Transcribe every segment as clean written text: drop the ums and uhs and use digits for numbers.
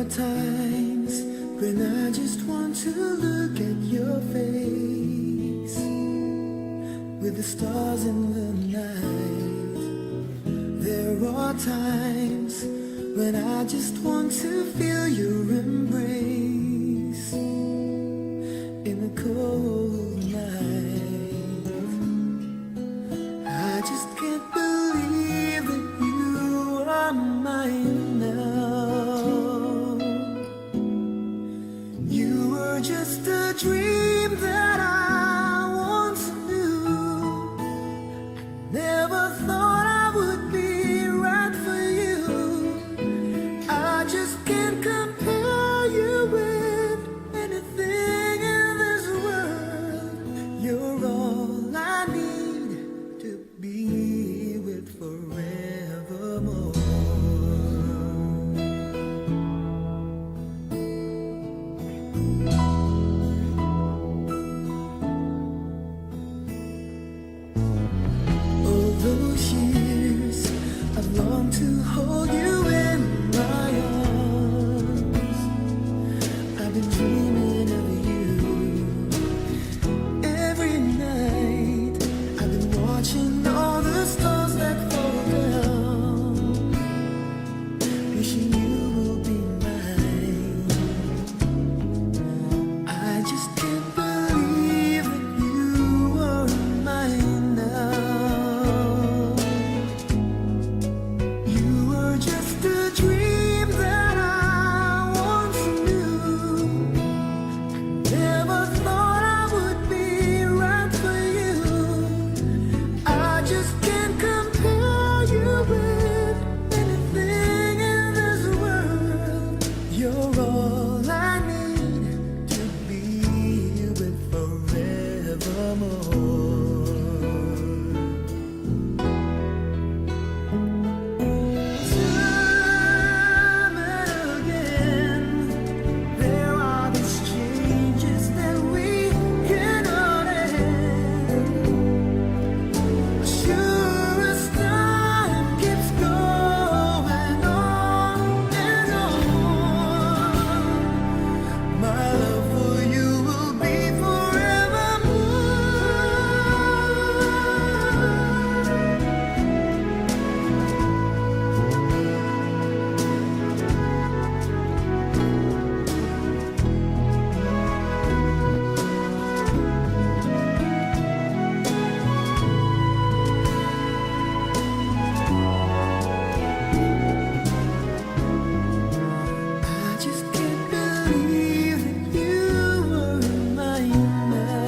times when I just want to look at your face with the stars in the night. There are times when I just want to feel your embrace in the cold night. I just can't believe that you are mine now. You were just a dream that I once knew. Never thought I would be right for you. I just can't compare you with anything in this world. You're all I need to be with forevermore. All those years I've longed to hold you in my arms. I've been dreaming of you every night. I've been watching all the stars that fall down, wishing you will be mine. I just can't believe that you are mine now. You were just a dream that I once knew. Never thought I would be right for you. I just can't compare you with anything in this world. You're all I need to be with forevermore. Time and again, there are these changes that we cannot end. Sure as time keeps going on and on, my love for you will be forevermore. I just can't believe that you were mine now.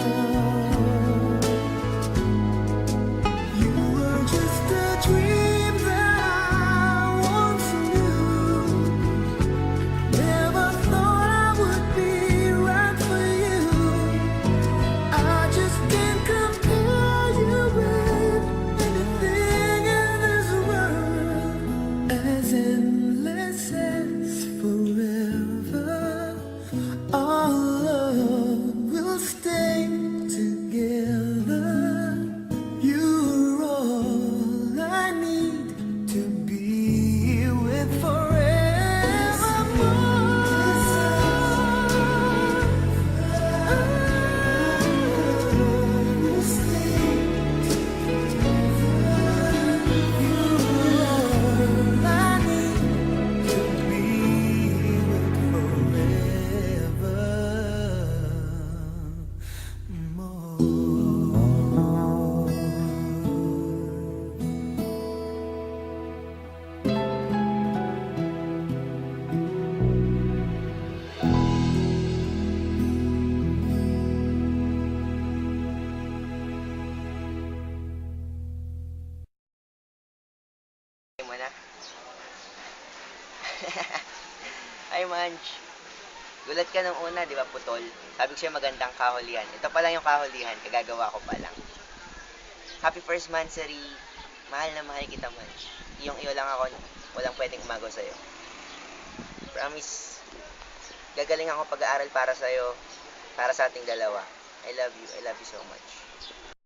You were just a dream that I once knew. Never thought I would be right for you. I just can't compare you with anything in this world. As endless as forever, our love will stay together. You're all I need to be with mo na. Ay, Manch. Gulat ka nung una, di ba, putol? Sabi ko siya magandang kahulihan. Ito pa lang yung kahulihan, kagagawa ko pa lang. Happy first monthsary. Mahal na mahal kita, Manch. Iyo lang ako, walang pwedeng umago sa'yo. Promise, gagaling ako pag-aaral para sa'yo, para sa ating dalawa. I love you so much.